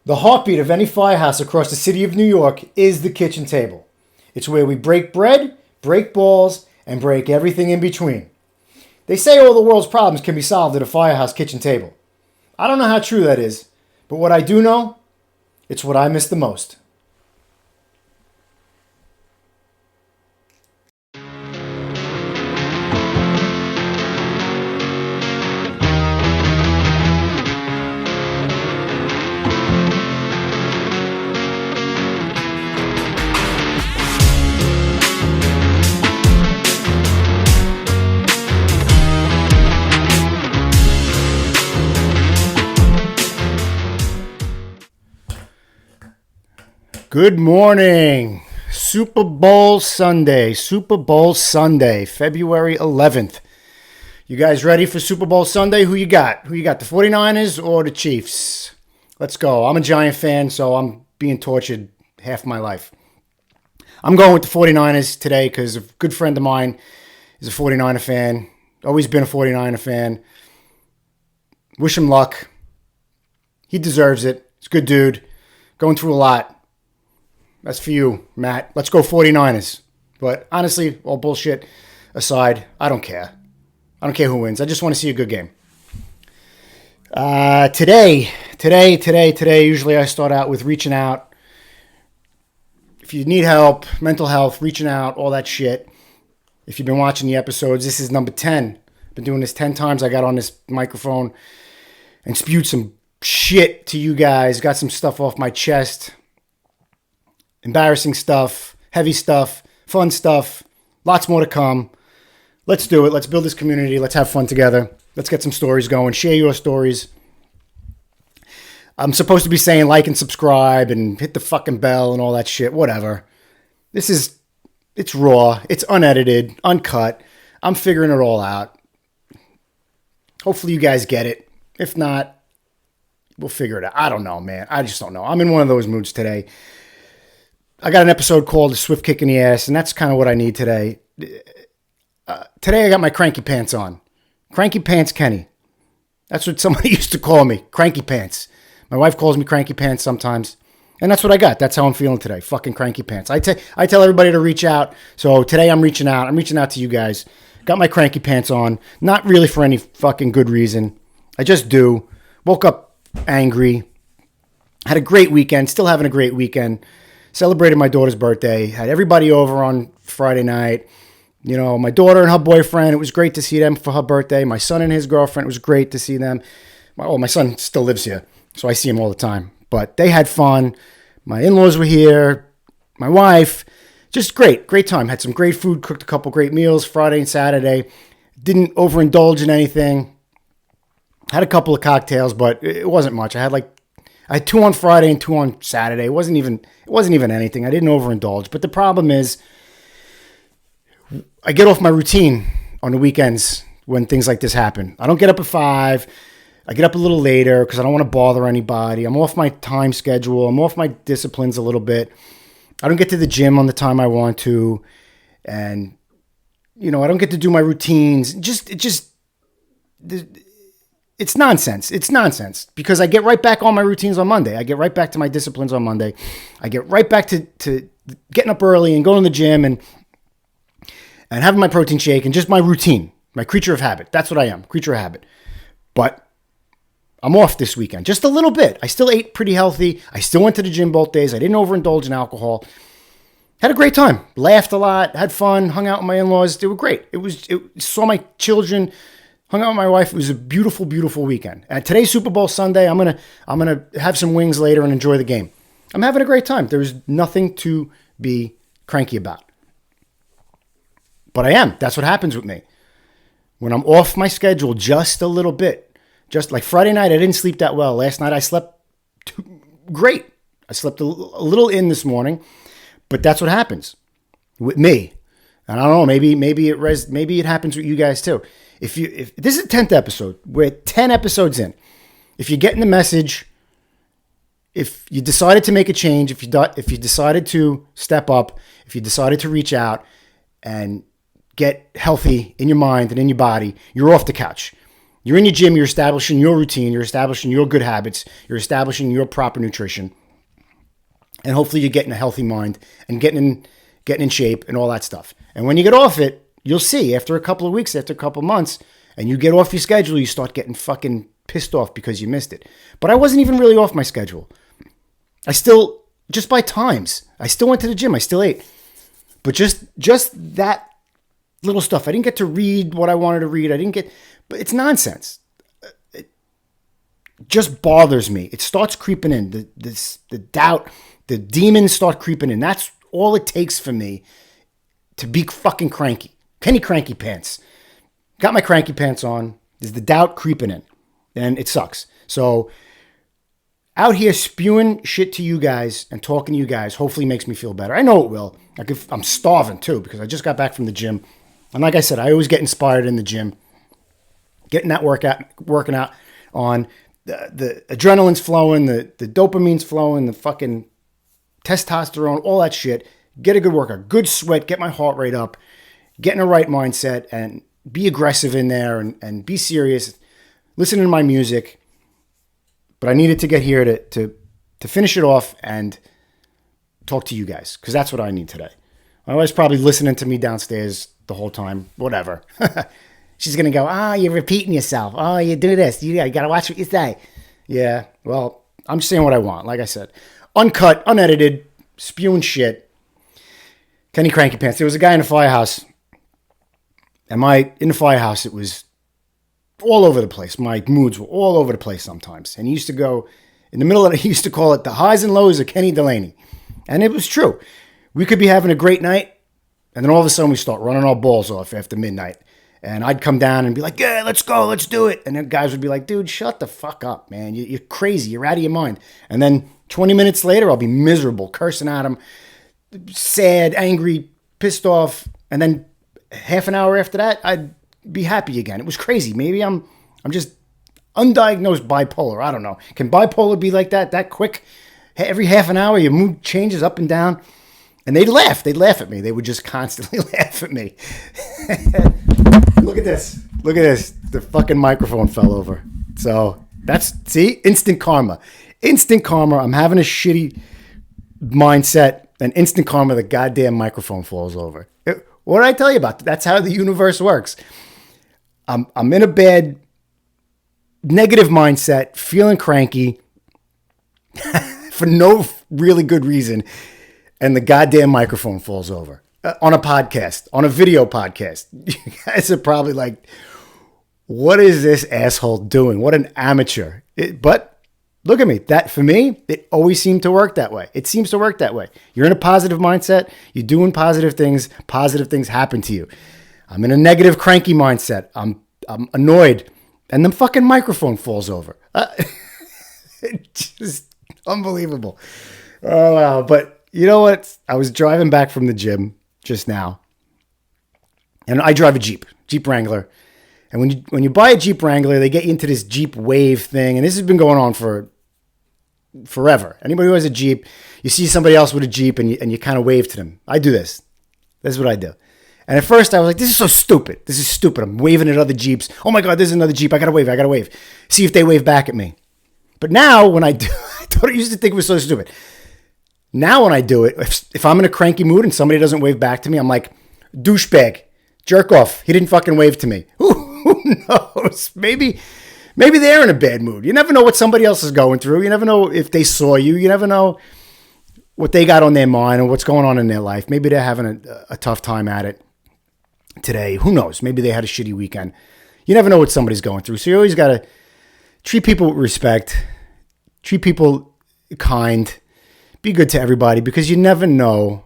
The heartbeat of any firehouse across the city of New York is the kitchen table. It's where we break bread, break balls, and break everything in between. They say all the world's problems can be solved at a firehouse kitchen table. I don't know how true that is, but what I do know, it's what I miss the most. Good morning. Super Bowl Sunday, February 11th. You guys ready for Super Bowl Sunday? Who you got? The 49ers or the Chiefs? Let's go. I'm a Giant fan, so I'm being tortured half my life. I'm going with the 49ers today because a good friend of mine is a 49er fan. Always been a 49er fan. Wish him luck. He deserves it. He's a good dude. Going through a lot. That's for you, Matt. Let's go 49ers. But honestly, all bullshit aside, I don't care. I don't care who wins. I just want to see a good game. Today, usually I start out with reaching out. If you need help, mental health, reaching out, all that shit. If you've been watching the episodes, this is number 10. Been doing this 10 times. I got on this microphone and spewed some shit to you guys. Got some stuff off my chest. Embarrassing stuff, heavy stuff, fun stuff, lots more to come. Let's do it. Let's build this community. Let's have fun together. Let's get some stories going. Share your stories. I'm supposed to be saying like and subscribe and hit the fucking bell and all that shit. Whatever. It's raw. It's unedited, uncut. I'm figuring it all out. Hopefully you guys get it. If not, we'll figure it out. I don't know, man. I just don't know. I'm in one of those moods today. I got an episode called A Swift Kick in the Ass, and that's kind of what I need today. Today I got my Cranky Pants on. Cranky Pants Kenny. That's what somebody used to call me, Cranky Pants. My wife calls me Cranky Pants sometimes, and that's what I got. That's how I'm feeling today, fucking Cranky Pants. I tell everybody to reach out, so today I'm reaching out. I'm reaching out to you guys. Got my Cranky Pants on, not really for any fucking good reason. I just do. Woke up angry. Had a great weekend, still having a great weekend. Celebrated my daughter's birthday. Had everybody over on Friday night. You know, my daughter and her boyfriend. It was great to see them for her birthday. My son and his girlfriend. It was great to see them. My son still lives here, so I see him all the time. But they had fun. My in-laws were here. My wife. Just great. Great time. Had some great food. Cooked a couple great meals Friday and Saturday. Didn't overindulge in anything. Had a couple of cocktails, but it wasn't much. I had 2 on Friday and 2 on Saturday. It wasn't even anything. I didn't overindulge. But the problem is, I get off my routine on the weekends when things like this happen. I don't get up at 5. I get up a little later because I don't want to bother anybody. I'm off my time schedule. I'm off my disciplines a little bit. I don't get to the gym on the time I want to. And, I don't get to do my routines. It's nonsense. It's nonsense because I get right back on my routines on Monday. I get right back to my disciplines on Monday. I get right back to getting up early and going to the gym and having my protein shake and just my routine, my creature of habit. That's what I am, creature of habit. But I'm off this weekend, just a little bit. I still ate pretty healthy. I still went to the gym both days. I didn't overindulge in alcohol. Had a great time. Laughed a lot. Had fun. Hung out with my in-laws. They were great. Saw my children. Hung out with my wife. It was a beautiful, beautiful weekend. And today's Super Bowl Sunday. I'm gonna have some wings later and enjoy the game. I'm having a great time. There's nothing to be cranky about. But I am. That's what happens with me. When I'm off my schedule just a little bit. Just like Friday night, I didn't sleep that well. Last night I slept great. I slept a little in this morning. But that's what happens with me. And I don't know, maybe it happens with you guys too. If this is the 10th episode, we're 10 episodes in. If you're getting the message, if you decided to make a change, if you decided to step up, if you decided to reach out and get healthy in your mind and in your body, you're off the couch. You're in your gym, you're establishing your routine, you're establishing your good habits, you're establishing your proper nutrition. And hopefully you're getting a healthy mind and getting in shape and all that stuff. And when you get off it, you'll see after a couple of weeks, after a couple of months, and you get off your schedule, you start getting fucking pissed off because you missed it. But I wasn't even really off my schedule. I still, just by times, I still went to the gym, I still ate. But just that little stuff. I didn't get to read what I wanted to read. But it's nonsense. It just bothers me. It starts creeping in. The doubt, the demons start creeping in. That's all it takes for me to be fucking cranky. Kenny Cranky Pants. Got my cranky pants on. There's the doubt creeping in. And it sucks. So out here spewing shit to you guys and talking to you guys hopefully makes me feel better. I know it will. I'm starving too because I just got back from the gym. And like I said, I always get inspired in the gym. Getting that working out on. The adrenaline's flowing, the dopamine's flowing, the fucking testosterone, all that shit. Get a good workout, good sweat, get my heart rate up, get in the right mindset, and be aggressive in there and be serious. Listen to my music. But I needed to get here to finish it off and talk to you guys because that's what I need today. My wife's probably listening to me downstairs the whole time. Whatever. She's going to go, you're repeating yourself. Oh, you do this. You got to watch what you say. Yeah, well, I'm just saying what I want. Like I said, uncut, unedited, spewing shit. Kenny Cranky Pants. There was a guy in the Firehouse. And in the Firehouse, it was all over the place. My moods were all over the place sometimes. And he used to go, in the middle of it, he used to call it the highs and lows of Kenny Delaney. And it was true. We could be having a great night. And then all of a sudden we start running our balls off after midnight. And I'd come down and be like, yeah, let's go, let's do it. And then guys would be like, dude, shut the fuck up, man. You're crazy. You're out of your mind. And then 20 minutes later, I'll be miserable, cursing at him, sad, angry, pissed off. And then half an hour after that, I'd be happy again. It was crazy. Maybe I'm just undiagnosed bipolar. I don't know. Can bipolar be like that quick? Every half an hour, your mood changes up and down. And they'd laugh. They'd laugh at me. They would just constantly laugh at me. Look at this. Look at this. The fucking microphone fell over. So see, instant karma. Instant karma. I'm having a shitty mindset, and instant karma, the goddamn microphone falls over. What did I tell you about? That's how the universe works. I'm in a bad, negative mindset, feeling cranky for no really good reason. And the goddamn microphone falls over on a podcast, on a video podcast. You guys are probably like, what is this asshole doing? What an amateur. But look at me. That for me, it always seemed to work that way. It seems to work that way. You're in a positive mindset. You're doing positive things happen to you. I'm in a negative, cranky mindset. I'm annoyed. And the fucking microphone falls over. Just unbelievable. Oh, wow. But you know what? I was driving back from the gym just now, and I drive a Jeep Wrangler. And when you buy a Jeep Wrangler, they get you into this Jeep Wave thing, and this has been going on for forever. Anybody who has a Jeep, you see somebody else with a Jeep, and you kind of wave to them. I do this. This is what I do. And at first, I was like, this is so stupid. This is stupid. I'm waving at other Jeeps. Oh my God, there's another Jeep. I gotta wave. See if they wave back at me. But now, when I do, I used to think it was so stupid. Now when I do it, if I'm in a cranky mood and somebody doesn't wave back to me, I'm like, douchebag, jerk off. He didn't fucking wave to me. Who knows? Maybe they're in a bad mood. You never know what somebody else is going through. You never know if they saw you. You never know what they got on their mind or what's going on in their life. Maybe they're having a tough time at it today. Who knows? Maybe they had a shitty weekend. You never know what somebody's going through. So you always got to treat people with respect, treat people kind, be good to everybody, because you never know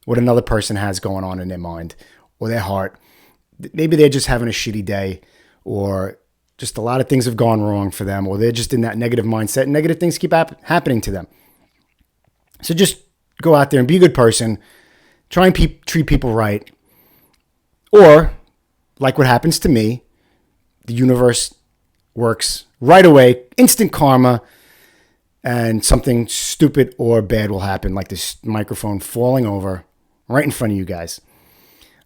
what another person has going on in their mind or their heart. Maybe they're just having a shitty day, or just a lot of things have gone wrong for them, or they're just in that negative mindset and negative things keep happening to them. So just go out there and be a good person. Try and treat people right. Or, like what happens to me, the universe works right away, instant karma, and something stupid or bad will happen, like this microphone falling over right in front of you guys.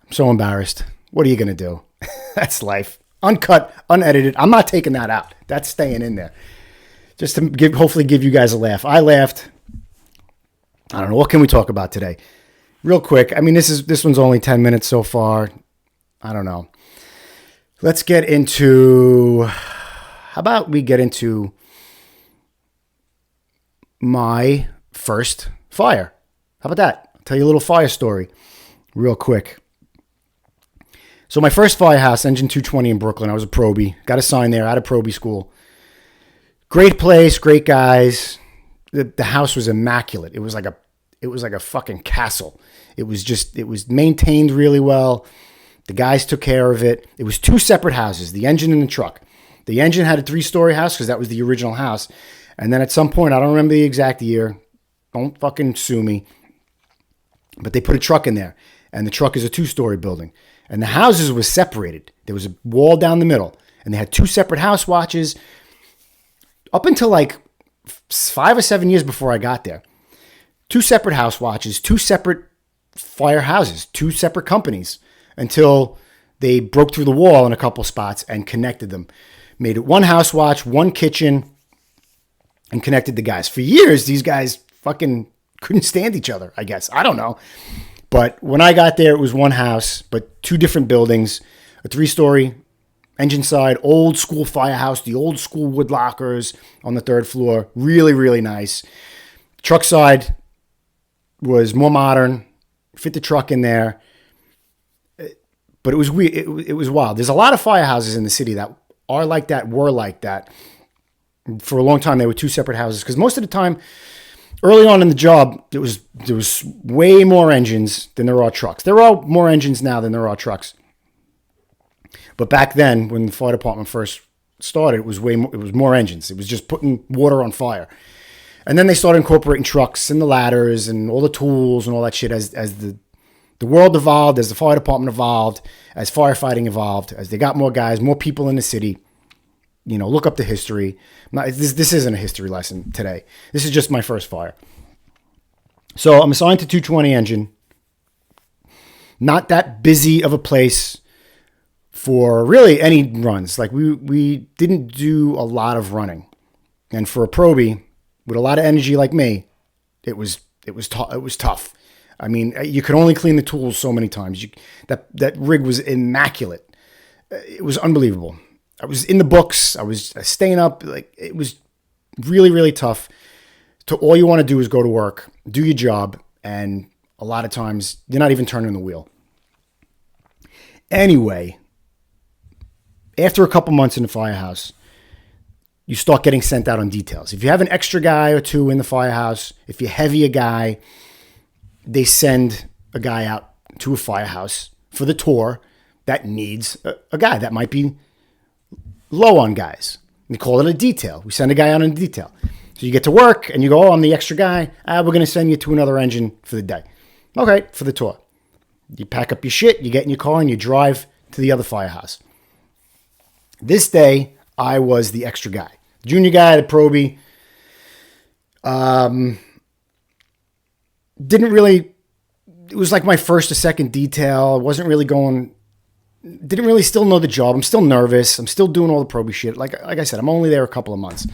I'm so embarrassed. What are you going to do? That's life. Uncut, unedited. I'm not taking that out. That's staying in there. Just to hopefully give you guys a laugh. I laughed. I don't know. What can we talk about today? Real quick. I mean, this one's only 10 minutes so far. I don't know. Let's get into... How about we get into my first fire? How about that? I'll tell you a little fire story real quick. So my first Firehouse, Engine 220 in Brooklyn. I was a probie. Got assigned there out of probie school. Great place, great guys. The house was immaculate. It was like a fucking castle. It was maintained really well. The guys took care of it. It was two separate houses, the engine and the truck. The engine had a 3-story house because that was the original house. And then at some point, I don't remember the exact year. Don't fucking sue me. But they put a truck in there. And the truck is a 2-story building. And the houses were separated. There was a wall down the middle. And they had 2 separate house watches. Up until like 5 or 7 years before I got there. 2 separate house watches, 2 separate firehouses, 2 separate companies. Until they broke through the wall in a couple spots and connected them. Made it 1 house watch, 1 kitchen, and connected the guys. For years, these guys fucking couldn't stand each other, I guess. I don't know. But when I got there, it was 1 house, but 2 different buildings. A 3-story engine side, old school firehouse, the old school wood lockers on the 3rd floor. Really, really nice. Truck side was more modern. Fit the truck in there. But it was weird. It was wild. There's a lot of firehouses in the city that are like that, were like that. For a long time, they were 2 separate houses. Because most of the time, early on in the job, there was way more engines than there are trucks. There are more engines now than there are trucks. But back then, when the fire department first started, it was more engines. It was just putting water on fire. And then they started incorporating trucks and the ladders and all the tools and all that shit as the world evolved, as the fire department evolved, as firefighting evolved, as they got more guys, more people in the city. You know, look up the history. This isn't a history lesson today. This is just my first fire. So I'm assigned to 220 engine. Not that busy of a place for really any runs. Like we didn't do a lot of running. And for a probie with a lot of energy like me, it was tough. I mean, you could only clean the tools so many times. That rig was immaculate. It was unbelievable. I was in the books. I was staying up. Like, it was really, really tough. All you want to do is go to work, do your job, and a lot of times you're not even turning the wheel. Anyway, after a couple months in the firehouse, you start getting sent out on details. If you have an extra guy or 2 in the firehouse, if you're heavy a guy, they send a guy out to a firehouse for the tour that needs a guy that might be low on guys. We call it a detail. We send a guy out on a detail. So you get to work and you go, oh, I'm the extra guy. We're going to send you to another engine for the day. Okay, for the tour. You pack up your shit, you get in your car and you drive to the other firehouse. This day, I was the extra guy. Junior guy, the probie. Didn't really, it was like my first or second detail. Wasn't really going, didn't really still know the job. I'm still nervous. I'm still doing all the probie shit. Like I said, I'm only there a couple of months.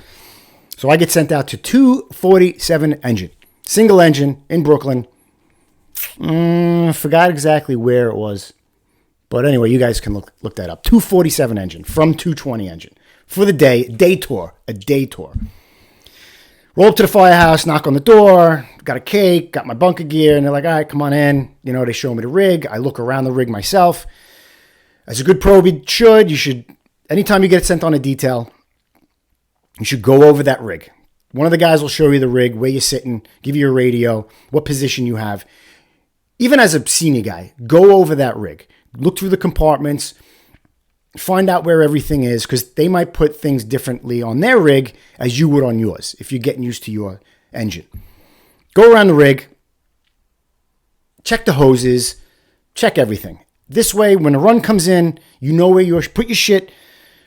So I get sent out to 247 engine. Single engine in Brooklyn. Forgot exactly where it was. But anyway, you guys can look that up. 247 engine from 220 engine. For the day tour. A day tour. Roll up to the firehouse, knock on the door, got a cake, got my bunker gear, and they're like, all right, come on in. You know, they show me the rig. I look around the rig myself. As a good probie you should, anytime you get sent on a detail, you should go over that rig. One of the guys will show you the rig, where you're sitting, give you a radio, what position you have. Even as a senior guy, go over that rig. Look through the compartments, find out where everything is, because they might put things differently on their rig as you would on yours if you're getting used to your engine. Go around the rig, check the hoses, check everything. This way, when a run comes in, you know where you put your shit,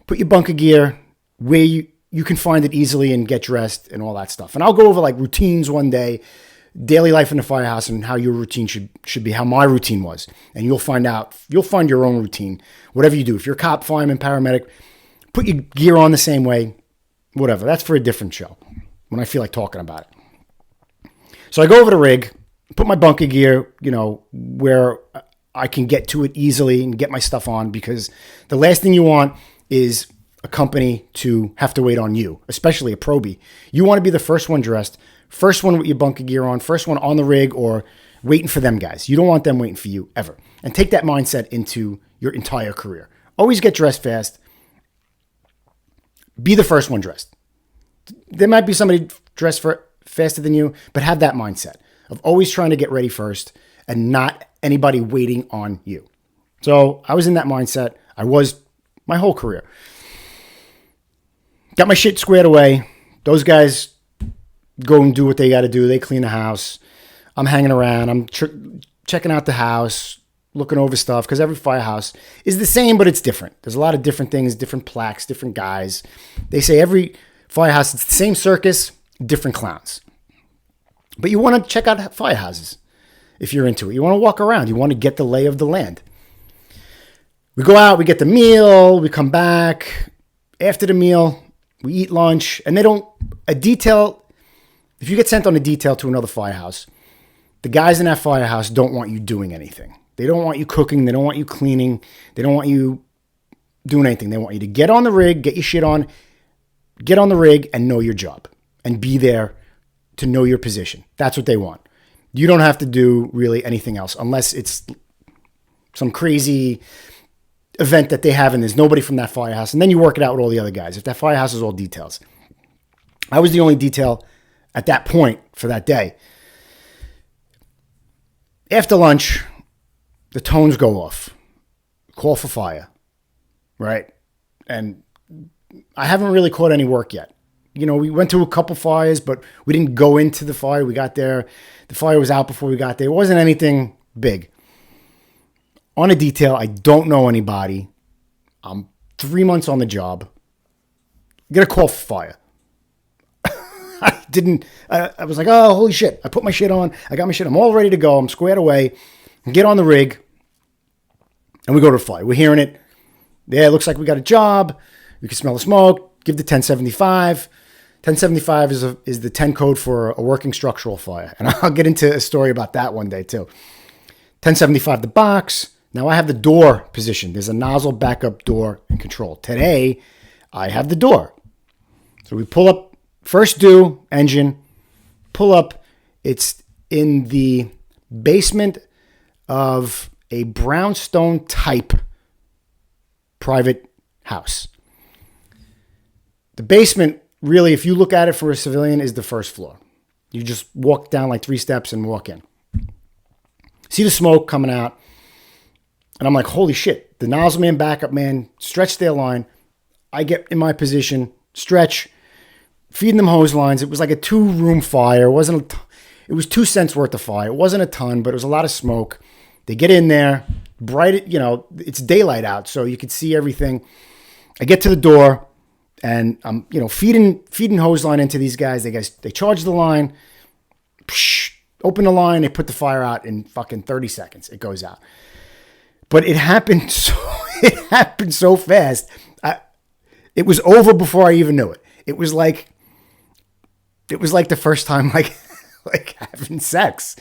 put your bunker gear, where you can find it easily and get dressed and all that stuff. And I'll go over like routines one day, daily life in the firehouse and how your routine should be, how my routine was. And you'll find your own routine, whatever you do. If you're a cop, fireman, paramedic, put your gear on the same way, whatever. That's for a different show when I feel like talking about it. So I go over to rig, put my bunker gear, where I can get to it easily and get my stuff on, because the last thing you want is a company to have to wait on you, especially a probie. You want to be the first one dressed, first one with your bunker gear on, first one on the rig, or waiting for them guys. You don't want them waiting for you ever. And take that mindset into your entire career. Always get dressed fast. Be the first one dressed. There might be somebody dressed faster than you, but have that mindset of always trying to get ready first and not anybody waiting on you. So I was in that mindset. I was my whole career. Got my shit squared away. Those guys go and do what they got to do. They clean the house. I'm hanging around. I'm checking out the house, looking over stuff, because every firehouse is the same, but it's different. There's a lot of different things, different plaques, different guys. They say every firehouse, it's the same circus, different clowns. But you want to check out firehouses if you're into it. You want to walk around. You want to get the lay of the land. We go out, we get the meal, we come back. After the meal, we eat lunch, and if you get sent on a detail to another firehouse, the guys in that firehouse don't want you doing anything. They don't want you cooking. They don't want you cleaning. They don't want you doing anything. They want you to get on the rig, get your shit on, get on the rig and know your job and be there to know your position. That's what they want. You don't have to do really anything else unless it's some crazy event that they have and there's nobody from that firehouse. And then you work it out with all the other guys. If that firehouse is all details. I was the only detail at that point for that day. After lunch, the tones go off. Call for fire. Right? And I haven't really caught any work yet. We went to a couple fires, but we didn't go into the fire. We got there. The fire was out before we got there. It wasn't anything big. On a detail, I don't know anybody. I'm 3 months on the job. Get a call for fire. I was like, oh, holy shit. I put my shit on. I got my shit. I'm all ready to go. I'm squared away. Get on the rig. And we go to the fire. We're hearing it. Yeah, it looks like we got a job. We can smell the smoke. Give the 1075. 1075 is the 10 code for a working structural fire. And I'll get into a story about that one day too. 1075 the box. Now I have the door position. There's a nozzle backup door and control. Today, I have the door. So we pull up, first due, engine, pull up. It's in the basement of a brownstone type private house. The basement, really, if you look at it for a civilian, is the first floor. You just walk down like 3 steps and walk in. See the smoke coming out. And I'm like, holy shit. The nozzle man, backup man, stretch their line. I get in my position, stretch, feeding them hose lines. It was like a 2-room fire. It was 2 cents worth of fire. It wasn't a ton, but it was a lot of smoke. They get in there, bright, it's daylight out, so you could see everything. I get to the door, and I'm, feeding hose line into these guys. They charge the line, open the line, they put the fire out in fucking 30 seconds. It goes out. But it happened so fast. It was over before I even knew it. It was like the first time like having sex.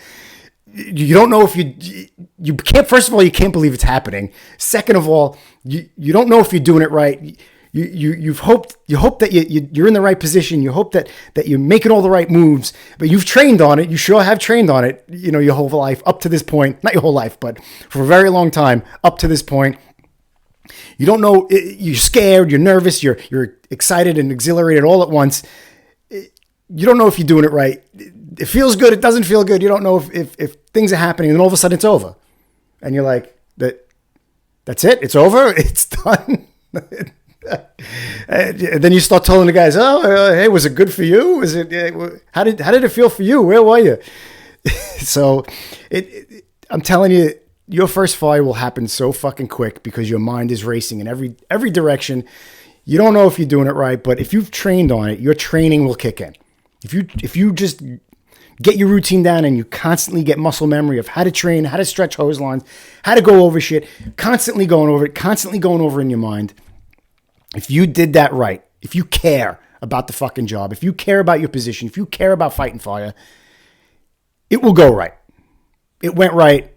You don't know if you can't. First of all, you can't believe it's happening. Second of all, you don't know if you're doing it right. You hope that you're in the right position. You hope that you're making all the right moves, but you've trained on it. You sure have trained on it, your whole life up to this point, not your whole life, but for a very long time up to this point. You don't know, you're scared, you're nervous, you're excited and exhilarated all at once. You don't know if you're doing it right. It feels good. It doesn't feel good. You don't know if things are happening, and all of a sudden it's over. And you're like, that's it? It's over? It's done? And then you start telling the guys, "Oh, hey, was it good for you? Was it? How did it feel for you? Where were you?" So, I'm telling you, your first fire will happen so fucking quick because your mind is racing in every direction. You don't know if you're doing it right, but if you've trained on it, your training will kick in. If you just get your routine down and you constantly get muscle memory of how to train, how to stretch hose lines, how to go over shit, constantly going over it, constantly going over in your mind. If you did that right, if you care about the fucking job, if you care about your position, if you care about fighting fire, it will go right. It went right.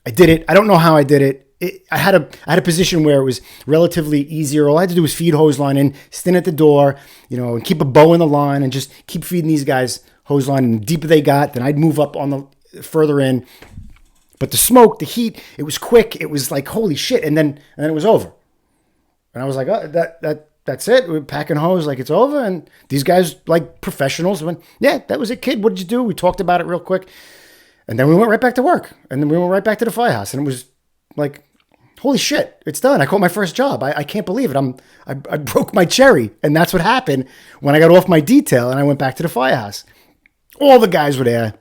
I did it. I don't know how I did it. I had a position where it was relatively easier. All I had to do was feed hose line in, stand at the door, and keep a bow in the line and just keep feeding these guys hose line. And the deeper they got, then I'd move up on the further in. But the smoke, the heat, it was quick. It was like, holy shit. And then it was over. And I was like, oh, that's it. We're packing hose like it's over. And these guys, like professionals, went, yeah, that was it, kid. What did you do? We talked about it real quick. And then we went right back to work. And then we went right back to the firehouse. And it was like, holy shit, it's done. I caught my first job. I can't believe it. I broke my cherry. And that's what happened when I got off my detail and I went back to the firehouse. All the guys were there.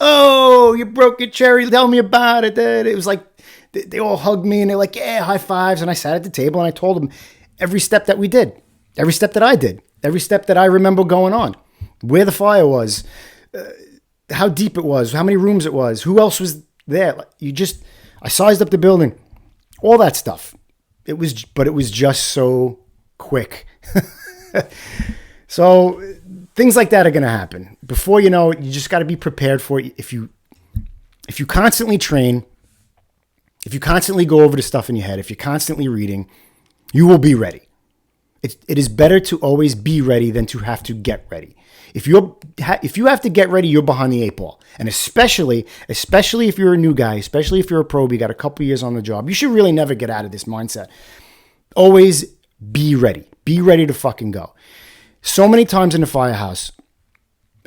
Oh, you broke your cherry. Tell me about it. It was like, they all hugged me and they're like, yeah, high fives. And I sat at the table and I told them every step that we did, every step that I did, every step that I remember going on, where the fire was, how deep it was, how many rooms it was, who else was there. I sized up the building, all that stuff. It was just so quick. So things like that are going to happen. Before you know it, you just got to be prepared for it. If you constantly train, if you constantly go over the stuff in your head, if you're constantly reading, you will be ready. It is better to always be ready than to have to get ready. If you have to get ready, you're behind the eight ball. And especially if you're a new guy, especially if you're a probe, you got a couple years on the job, you should really never get out of this mindset. Always be ready. Be ready to fucking go. So many times in the firehouse,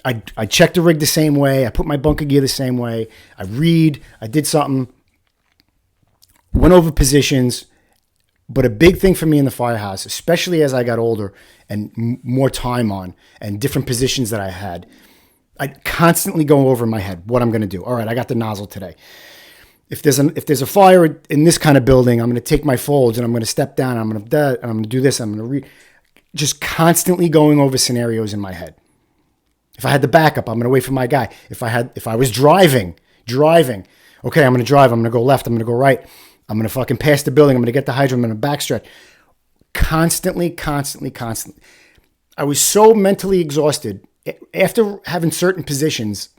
I checked the rig the same way. I put my bunker gear the same way. I read. I did something. Went over positions. But a big thing for me in the firehouse, especially as I got older and more time on and different positions that I had, I'd constantly go over in my head what I'm going to do. All right, I got the nozzle today. If there's a fire in this kind of building, I'm going to take my folds and I'm going to step down. I'm going to do this. I'm going to read. Just constantly going over scenarios in my head. If I had the backup, I'm going to wait for my guy. If I was driving, okay, I'm going to drive. I'm going to go left. I'm going to go right. I'm going to fucking pass the building. I'm going to get the hydrant. I'm going to backstretch. Constantly. I was so mentally exhausted after having certain positions,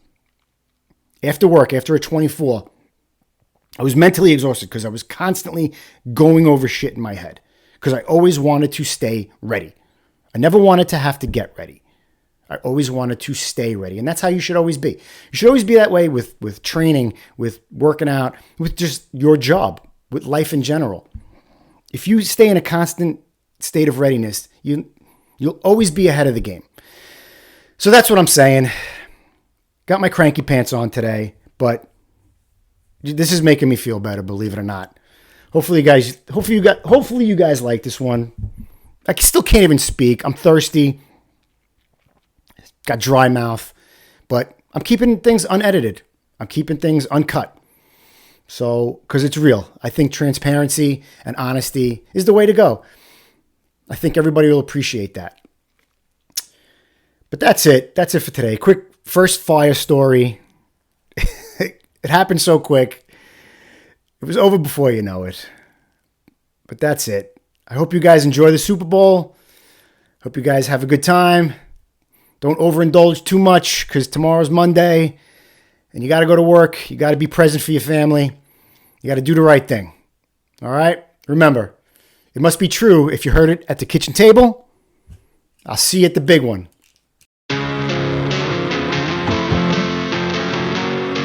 after work, after a 24, I was mentally exhausted because I was constantly going over shit in my head because I always wanted to stay ready. I never wanted to have to get ready. I always wanted to stay ready. And that's how you should always be. You should always be that way with training, with working out, with just your job, with life in general. If you stay in a constant state of readiness, you'll always be ahead of the game. So that's what I'm saying. Got my cranky pants on today, but this is making me feel better, believe it or not. Hopefully you guys like this one. I still can't even speak. I'm thirsty. Got dry mouth, but I'm keeping things unedited. I'm keeping things uncut. So, because it's real. I think transparency and honesty is the way to go. I think everybody will appreciate that. But that's it. That's it for today. Quick first fire story. It happened so quick. It was over before you know it. But that's it. I hope you guys enjoy the Super Bowl. Hope you guys have a good time. Don't overindulge too much because tomorrow's Monday and you got to go to work. You got to be present for your family. You got to do the right thing. All right? Remember, it must be true if you heard it at the kitchen table. I'll see you at the big one.